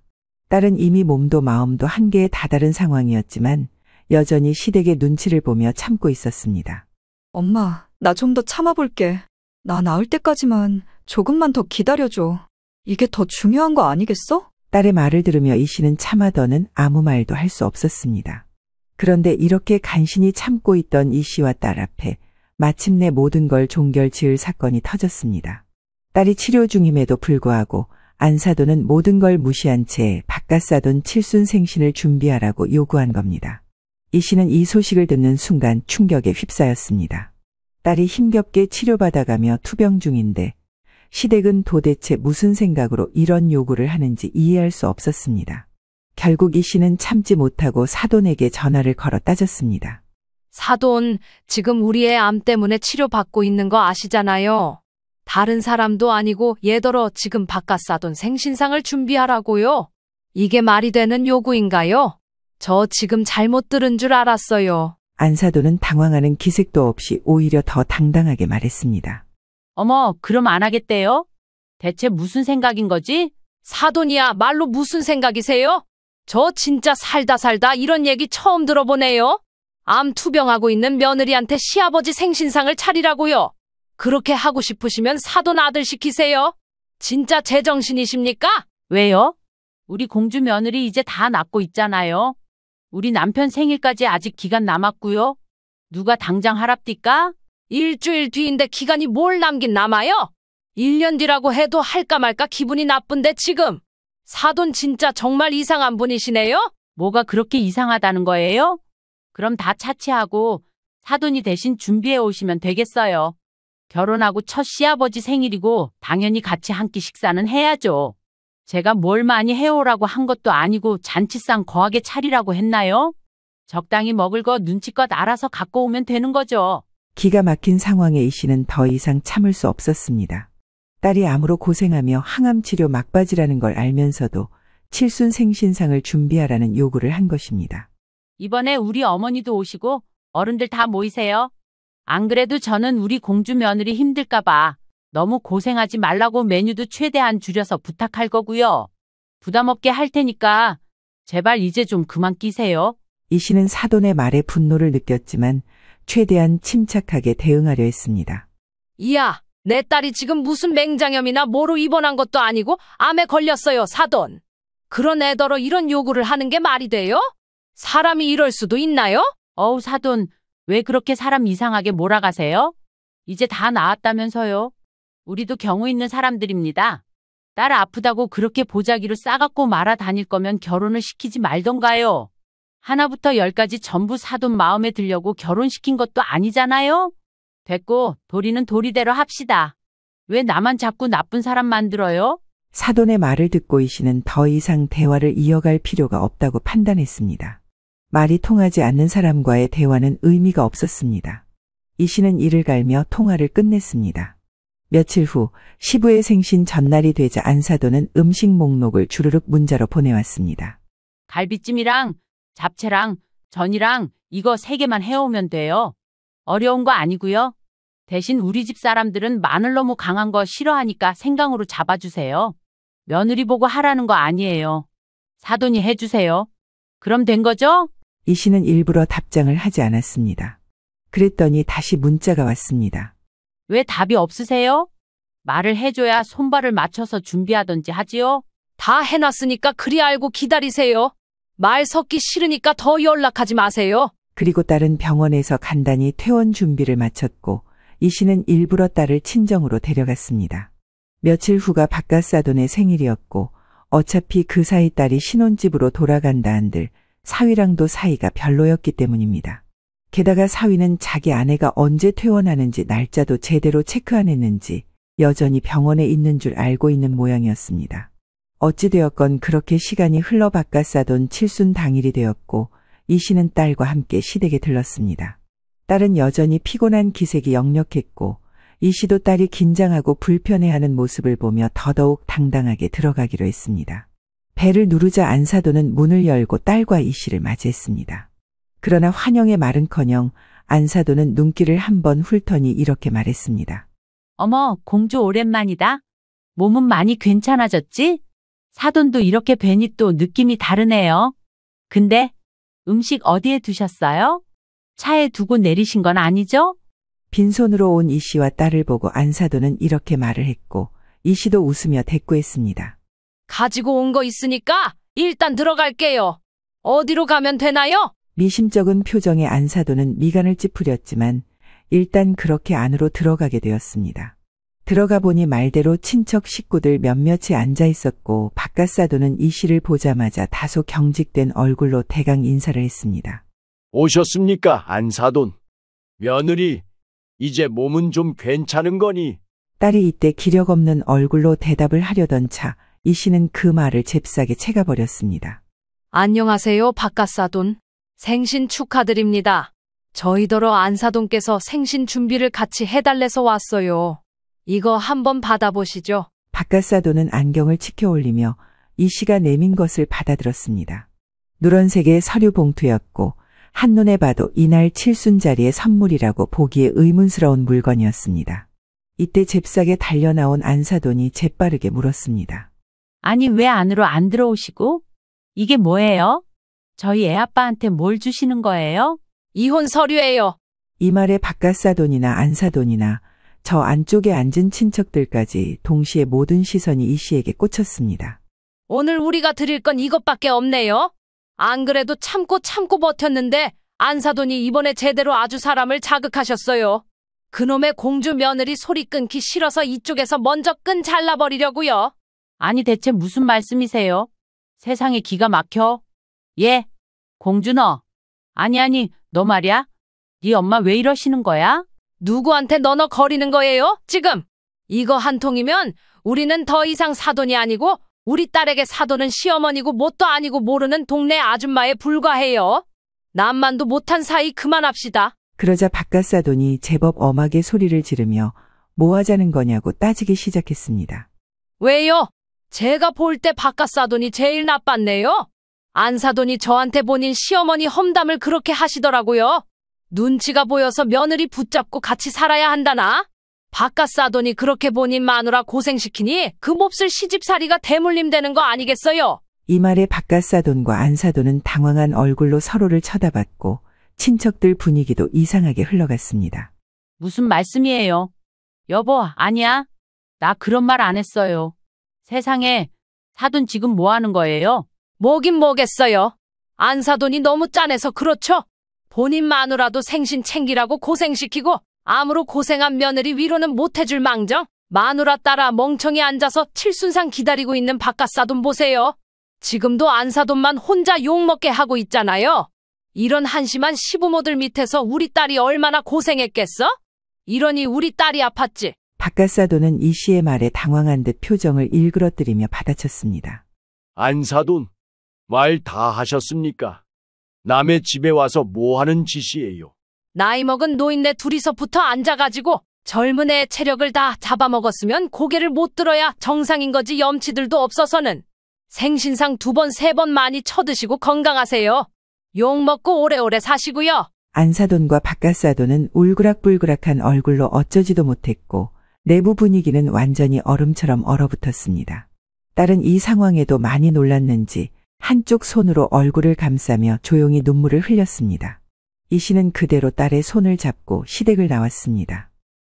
딸은 이미 몸도 마음도 한계에 다다른 상황이었지만 여전히 시댁의 눈치를 보며 참고 있었습니다. 엄마, 나 좀 더 참아볼게. 나 나을 때까지만 조금만 더 기다려줘. 이게 더 중요한 거 아니겠어? 딸의 말을 들으며 이 씨는 참아더는 아무 말도 할 수 없었습니다. 그런데 이렇게 간신히 참고 있던 이 씨와 딸 앞에 마침내 모든 걸 종결지을 사건이 터졌습니다. 딸이 치료 중임에도 불구하고 안사돈은 모든 걸 무시한 채 바깥사돈 칠순생신을 준비하라고 요구한 겁니다. 이 씨는 이 소식을 듣는 순간 충격에 휩싸였습니다. 딸이 힘겹게 치료받아가며 투병 중인데 시댁은 도대체 무슨 생각으로 이런 요구를 하는지 이해할 수 없었습니다. 결국 이 씨는 참지 못하고 사돈에게 전화를 걸어 따졌습니다. 사돈, 지금 우리 애 암 때문에 치료받고 있는 거 아시잖아요. 다른 사람도 아니고 얘더러 지금 바깥사돈 생신상을 준비하라고요. 이게 말이 되는 요구인가요? 저 지금 잘못 들은 줄 알았어요. 안사돈은 당황하는 기색도 없이 오히려 더 당당하게 말했습니다. 어머, 그럼 안 하겠대요? 대체 무슨 생각인 거지? 사돈이야, 말로 무슨 생각이세요? 저 진짜 살다 이런 얘기 처음 들어보네요. 암 투병하고 있는 며느리한테 시아버지 생신상을 차리라고요. 그렇게 하고 싶으시면 사돈 아들 시키세요. 진짜 제정신이십니까? 왜요? 우리 공주 며느리 이제 다 낳고 있잖아요. 우리 남편 생일까지 아직 기간 남았고요. 누가 당장 하랍디까? 일주일 뒤인데 기간이 뭘 남긴 남아요? 1년 뒤라고 해도 할까 말까 기분이 나쁜데 지금. 사돈 진짜 정말 이상한 분이시네요? 뭐가 그렇게 이상하다는 거예요? 그럼 다 차치하고 사돈이 대신 준비해 오시면 되겠어요. 결혼하고 첫 시아버지 생일이고 당연히 같이 한 끼 식사는 해야죠. 제가 뭘 많이 해오라고 한 것도 아니고 잔치상 거하게 차리라고 했나요? 적당히 먹을 거 눈치껏 알아서 갖고 오면 되는 거죠. 기가 막힌 상황에 이 씨는 더 이상 참을 수 없었습니다. 딸이 암으로 고생하며 항암 치료 막바지라는 걸 알면서도 칠순 생신상을 준비하라는 요구를 한 것입니다. 이번에 우리 어머니도 오시고 어른들 다 모이세요. 안 그래도 저는 우리 공주 며느리 힘들까 봐 너무 고생하지 말라고 메뉴도 최대한 줄여서 부탁할 거고요. 부담 없게 할 테니까 제발 이제 좀 그만 끼세요. 이 씨는 사돈의 말에 분노를 느꼈지만 최대한 침착하게 대응하려 했습니다. 이야, 내 딸이 지금 무슨 맹장염이나 뭐로 입원한 것도 아니고 암에 걸렸어요, 사돈. 그런 애더러 이런 요구를 하는 게 말이 돼요? 사람이 이럴 수도 있나요? 어우, 사돈, 왜 그렇게 사람 이상하게 몰아가세요? 이제 다 나았다면서요. 우리도 경우 있는 사람들입니다. 딸 아프다고 그렇게 보자기로 싸갖고 말아 다닐 거면 결혼을 시키지 말던가요. 하나부터 열까지 전부 사돈 마음에 들려고 결혼시킨 것도 아니잖아요. 됐고, 도리는 도리대로 합시다. 왜 나만 자꾸 나쁜 사람 만들어요? 사돈의 말을 듣고 이 씨는 더 이상 대화를 이어갈 필요가 없다고 판단했습니다. 말이 통하지 않는 사람과의 대화는 의미가 없었습니다. 이 씨는 이를 갈며 통화를 끝냈습니다. 며칠 후 시부의 생신 전날이 되자 안사돈은 음식 목록을 주르륵 문자로 보내왔습니다. 갈비찜이랑 잡채랑 전이랑 이거 3개만 해오면 돼요. 어려운 거 아니고요. 대신 우리 집 사람들은 마늘 너무 강한 거 싫어하니까 생강으로 잡아주세요. 며느리 보고 하라는 거 아니에요. 사돈이 해주세요. 그럼 된 거죠? 이 씨는 일부러 답장을 하지 않았습니다. 그랬더니 다시 문자가 왔습니다. 왜 답이 없으세요? 말을 해줘야 손발을 맞춰서 준비하던지 하지요. 다 해놨으니까 그리 알고 기다리세요. 말 섞기 싫으니까 더 연락하지 마세요. 그리고 딸은 병원에서 간단히 퇴원 준비를 마쳤고 이 씨는 일부러 딸을 친정으로 데려갔습니다. 며칠 후가 바깥사돈의 생일이었고 어차피 그 사이 딸이 신혼집으로 돌아간다 한들 사위랑도 사이가 별로였기 때문입니다. 게다가 사위는 자기 아내가 언제 퇴원하는지 날짜도 제대로 체크 안 했는지 여전히 병원에 있는 줄 알고 있는 모양이었습니다. 어찌되었건 그렇게 시간이 흘러 바깥사돈 칠순 당일이 되었고 이 씨는 딸과 함께 시댁에 들렀습니다. 딸은 여전히 피곤한 기색이 역력했고 이 씨도 딸이 긴장하고 불편해하는 모습을 보며 더더욱 당당하게 들어가기로 했습니다. 배를 누르자 안사돈은 문을 열고 딸과 이 씨를 맞이했습니다. 그러나 환영의 말은커녕 안사돈은 눈길을 한번 훑더니 이렇게 말했습니다. 어머, 공주 오랜만이다. 몸은 많이 괜찮아졌지? 사돈도 이렇게 뵈니 또 느낌이 다르네요. 근데 음식 어디에 두셨어요? 차에 두고 내리신 건 아니죠? 빈손으로 온 이 씨와 딸을 보고 안사돈은 이렇게 말을 했고 이 씨도 웃으며 대꾸했습니다. 가지고 온 거 있으니까 일단 들어갈게요. 어디로 가면 되나요? 미심쩍은 표정의 안사돈은 미간을 찌푸렸지만 일단 그렇게 안으로 들어가게 되었습니다. 들어가 보니 말대로 친척 식구들 몇몇이 앉아 있었고 바깥사돈은 이 씨를 보자마자 다소 경직된 얼굴로 대강 인사를 했습니다. 오셨습니까, 안사돈? 며느리, 이제 몸은 좀 괜찮은 거니? 딸이 이때 기력 없는 얼굴로 대답을 하려던 차 이 씨는 그 말을 잽싸게 채가버렸습니다. 안녕하세요, 바깥사돈. 생신 축하드립니다. 저희더러 안사돈께서 생신 준비를 같이 해달래서 왔어요. 이거 한번 받아보시죠. 바깥사돈은 안경을 치켜 올리며 이 씨가 내민 것을 받아들었습니다. 누런색의 서류 봉투였고 한눈에 봐도 이날 칠순자리의 선물이라고 보기에 의문스러운 물건이었습니다. 이때 잽싸게 달려나온 안사돈이 재빠르게 물었습니다. 아니, 왜 안으로 안 들어오시고? 이게 뭐예요? 저희 애아빠한테 뭘 주시는 거예요? 이혼 서류예요. 이 말에 바깥사돈이나 안사돈이나 저 안쪽에 앉은 친척들까지 동시에 모든 시선이 이 씨에게 꽂혔습니다. 오늘 우리가 드릴 건 이것밖에 없네요. 안 그래도 참고 버텼는데 안사돈이 이번에 제대로 아주 사람을 자극하셨어요. 그놈의 공주 며느리 소리 끊기 싫어서 이쪽에서 먼저 끈 잘라버리려고요. 아니, 대체 무슨 말씀이세요? 세상에 기가 막혀. 예, 공주 너. 아니, 너 말이야? 네 엄마 왜 이러시는 거야? 누구한테 너너거리는 거예요, 지금? 이거 한 통이면 우리는 더 이상 사돈이 아니고 우리 딸에게 사돈은 시어머니고 뭣도 아니고 모르는 동네 아줌마에 불과해요. 남만도 못한 사이 그만합시다. 그러자 바깥사돈이 제법 엄하게 소리를 지르며 뭐 하자는 거냐고 따지기 시작했습니다. 왜요? 제가 볼 때 바깥사돈이 제일 나빴네요. 안사돈이 저한테 본인 시어머니 험담을 그렇게 하시더라고요. 눈치가 보여서 며느리 붙잡고 같이 살아야 한다나? 바깥사돈이 그렇게 본인 마누라 고생시키니 그 몹쓸 시집살이가 대물림되는 거 아니겠어요? 이 말에 바깥사돈과 안사돈은 당황한 얼굴로 서로를 쳐다봤고 친척들 분위기도 이상하게 흘러갔습니다. 무슨 말씀이에요? 여보, 아니야. 나 그런 말 안 했어요. 세상에, 사돈 지금 뭐 하는 거예요? 뭐긴 뭐겠어요. 안사돈이 너무 짠해서 그렇죠. 본인 마누라도 생신 챙기라고 고생시키고 암으로 고생한 며느리 위로는 못해줄 망정. 마누라 따라 멍청이 앉아서 칠순상 기다리고 있는 바깥사돈 보세요. 지금도 안사돈만 혼자 욕먹게 하고 있잖아요. 이런 한심한 시부모들 밑에서 우리 딸이 얼마나 고생했겠어? 이러니 우리 딸이 아팠지. 바깥사돈은 이 씨의 말에 당황한 듯 표정을 일그러뜨리며 받아쳤습니다. 안사돈, 말 다 하셨습니까? 남의 집에 와서 뭐 하는 짓이에요? 나이 먹은 노인네 둘이서 붙어 앉아가지고 젊은 애의 체력을 다 잡아먹었으면 고개를 못 들어야 정상인 거지. 염치들도 없어서는. 생신상 2번, 3번 많이 쳐드시고 건강하세요. 욕 먹고 오래오래 사시고요. 안사돈과 바깥사돈은 울그락불그락한 얼굴로 어쩌지도 못했고 내부 분위기는 완전히 얼음처럼 얼어붙었습니다. 딸은 이 상황에도 많이 놀랐는지 한쪽 손으로 얼굴을 감싸며 조용히 눈물을 흘렸습니다. 이 씨는 그대로 딸의 손을 잡고 시댁을 나왔습니다.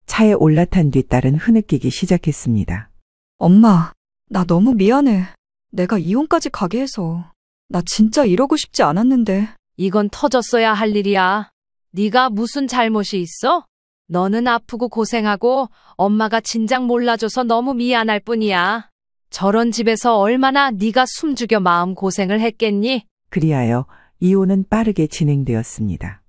차에 올라탄 뒤 딸은 흐느끼기 시작했습니다. 엄마, 나 너무 미안해. 내가 이혼까지 가게 해서. 나 진짜 이러고 싶지 않았는데. 이건 터졌어야 할 일이야. 네가 무슨 잘못이 있어? 너는 아프고 고생하고 엄마가 진작 몰라줘서 너무 미안할 뿐이야. 저런 집에서 얼마나 네가 숨죽여 마음고생을 했겠니? 그리하여 이혼은 빠르게 진행되었습니다.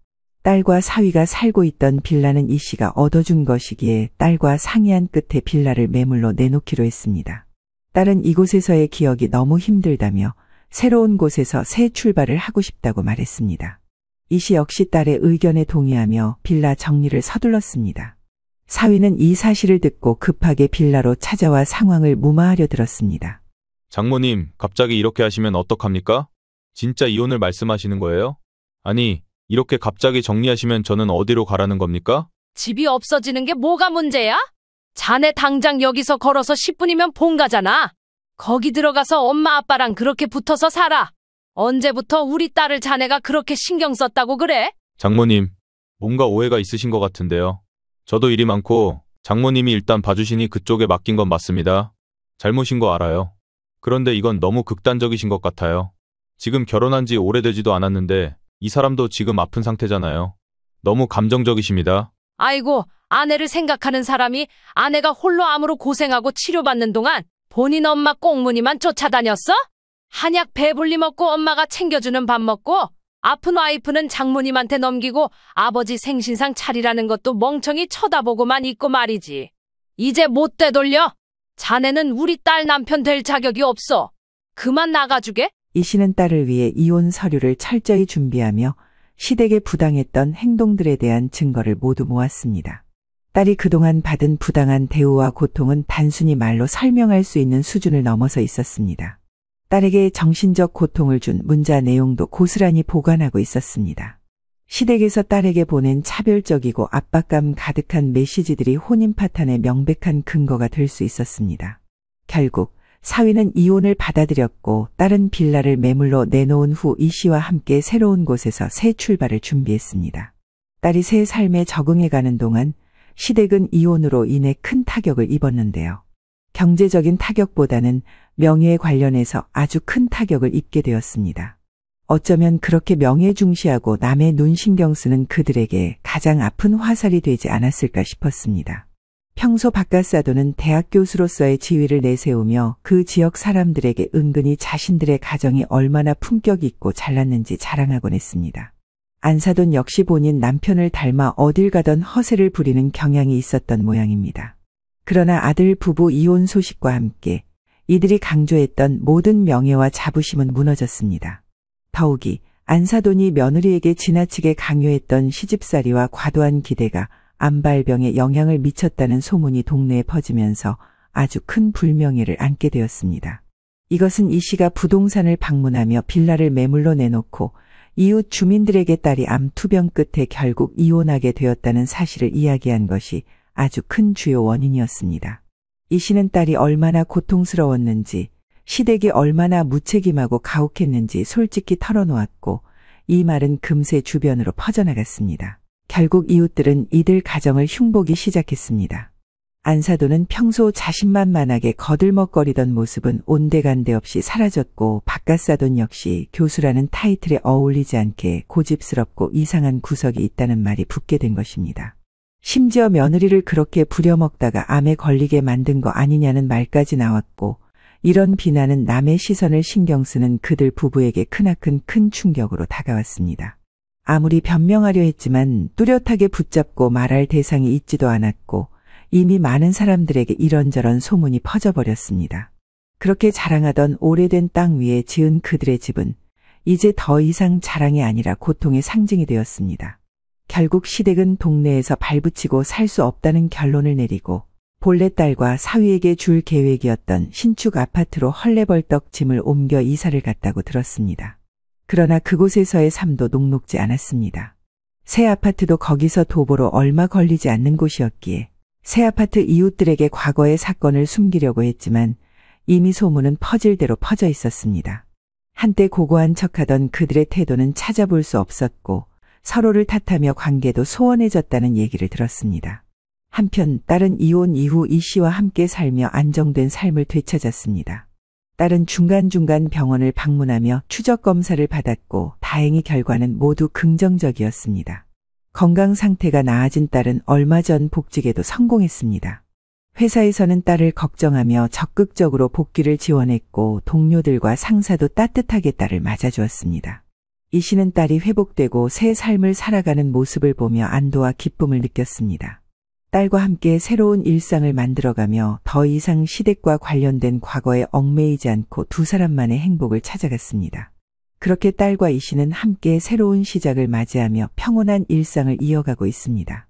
딸과 사위가 살고 있던 빌라는 이 씨가 얻어준 것이기에 딸과 상의한 끝에 빌라를 매물로 내놓기로 했습니다. 딸은 이곳에서의 기억이 너무 힘들다며 새로운 곳에서 새 출발을 하고 싶다고 말했습니다. 이 씨 역시 딸의 의견에 동의하며 빌라 정리를 서둘렀습니다. 사위는 이 사실을 듣고 급하게 빌라로 찾아와 상황을 무마하려 들었습니다. 장모님, 갑자기 이렇게 하시면 어떡합니까? 진짜 이혼을 말씀하시는 거예요? 아니, 이렇게 갑자기 정리하시면 저는 어디로 가라는 겁니까? 집이 없어지는 게 뭐가 문제야? 자네 당장 여기서 걸어서 10분이면 본가잖아. 거기 들어가서 엄마 아빠랑 그렇게 붙어서 살아. 언제부터 우리 딸을 자네가 그렇게 신경 썼다고 그래? 장모님, 뭔가 오해가 있으신 것 같은데요. 저도 일이 많고 장모님이 일단 봐주시니 그쪽에 맡긴 건 맞습니다. 잘못인 거 알아요. 그런데 이건 너무 극단적이신 것 같아요. 지금 결혼한 지 오래되지도 않았는데 이 사람도 지금 아픈 상태잖아요. 너무 감정적이십니다. 아이고, 아내를 생각하는 사람이 아내가 홀로 암으로 고생하고 치료받는 동안 본인 엄마 꽁무니만 쫓아다녔어? 한약 배불리 먹고 엄마가 챙겨주는 밥 먹고 아픈 와이프는 장모님한테 넘기고 아버지 생신상 차리라는 것도 멍청이 쳐다보고만 있고 말이지. 이제 못 되돌려. 자네는 우리 딸 남편 될 자격이 없어. 그만 나가주게. 이 씨는 딸을 위해 이혼 서류를 철저히 준비하며 시댁에 부당했던 행동들에 대한 증거를 모두 모았습니다. 딸이 그동안 받은 부당한 대우와 고통은 단순히 말로 설명할 수 있는 수준을 넘어서 있었습니다. 딸에게 정신적 고통을 준 문자 내용도 고스란히 보관하고 있었습니다. 시댁에서 딸에게 보낸 차별적이고 압박감 가득한 메시지들이 혼인 파탄의 명백한 근거가 될 수 있었습니다. 결국 사위는 이혼을 받아들였고 딸은 빌라를 매물로 내놓은 후 이 씨와 함께 새로운 곳에서 새 출발을 준비했습니다. 딸이 새 삶에 적응해가는 동안 시댁은 이혼으로 인해 큰 타격을 입었는데요. 경제적인 타격보다는 명예에 관련해서 아주 큰 타격을 입게 되었습니다. 어쩌면 그렇게 명예 중시하고 남의 눈 신경 쓰는 그들에게 가장 아픈 화살이 되지 않았을까 싶었습니다. 평소 박가사도는 대학 교수로서의 지위를 내세우며 그 지역 사람들에게 은근히 자신들의 가정이 얼마나 품격 있고 잘났는지 자랑하곤 했습니다. 안사돈 역시 본인 남편을 닮아 어딜 가던 허세를 부리는 경향이 있었던 모양입니다. 그러나 아들 부부 이혼 소식과 함께 이들이 강조했던 모든 명예와 자부심은 무너졌습니다. 더욱이 안사돈이 며느리에게 지나치게 강요했던 시집살이와 과도한 기대가 암발병에 영향을 미쳤다는 소문이 동네에 퍼지면서 아주 큰 불명예를 안게 되었습니다. 이것은 이 씨가 부동산을 방문하며 빌라를 매물로 내놓고 이웃 주민들에게 딸이 암 투병 끝에 결국 이혼하게 되었다는 사실을 이야기한 것이 아주 큰 주요 원인이었습니다. 이 씨는 딸이 얼마나 고통스러웠는지, 시댁이 얼마나 무책임하고 가혹했는지 솔직히 털어놓았고 이 말은 금세 주변으로 퍼져나갔습니다. 결국 이웃들은 이들 가정을 흉보기 시작했습니다. 안사돈은 평소 자신만만하게 거들먹거리던 모습은 온데간데 없이 사라졌고 박가사돈 역시 교수라는 타이틀에 어울리지 않게 고집스럽고 이상한 구석이 있다는 말이 붙게 된 것입니다. 심지어 며느리를 그렇게 부려먹다가 암에 걸리게 만든 거 아니냐는 말까지 나왔고 이런 비난은 남의 시선을 신경 쓰는 그들 부부에게 크나큰 큰 충격으로 다가왔습니다. 아무리 변명하려 했지만 뚜렷하게 붙잡고 말할 대상이 있지도 않았고 이미 많은 사람들에게 이런저런 소문이 퍼져버렸습니다. 그렇게 자랑하던 오래된 땅 위에 지은 그들의 집은 이제 더 이상 자랑이 아니라 고통의 상징이 되었습니다. 결국 시댁은 동네에서 발붙이고 살 수 없다는 결론을 내리고 본래 딸과 사위에게 줄 계획이었던 신축 아파트로 헐레벌떡 짐을 옮겨 이사를 갔다고 들었습니다. 그러나 그곳에서의 삶도 녹록지 않았습니다. 새 아파트도 거기서 도보로 얼마 걸리지 않는 곳이었기에 새 아파트 이웃들에게 과거의 사건을 숨기려고 했지만 이미 소문은 퍼질 대로 퍼져 있었습니다. 한때 고고한 척하던 그들의 태도는 찾아볼 수 없었고 서로를 탓하며 관계도 소원해졌다는 얘기를 들었습니다. 한편 딸은 이혼 이후 이 씨와 함께 살며 안정된 삶을 되찾았습니다. 딸은 중간중간 병원을 방문하며 추적 검사를 받았고 다행히 결과는 모두 긍정적이었습니다. 건강 상태가 나아진 딸은 얼마 전 복직에도 성공했습니다. 회사에서는 딸을 걱정하며 적극적으로 복귀를 지원했고 동료들과 상사도 따뜻하게 딸을 맞아주었습니다. 이 씨는 딸이 회복되고 새 삶을 살아가는 모습을 보며 안도와 기쁨을 느꼈습니다. 딸과 함께 새로운 일상을 만들어가며 더 이상 시댁과 관련된 과거에 얽매이지 않고 두 사람만의 행복을 찾아갔습니다. 그렇게 딸과 이 씨는 함께 새로운 시작을 맞이하며 평온한 일상을 이어가고 있습니다.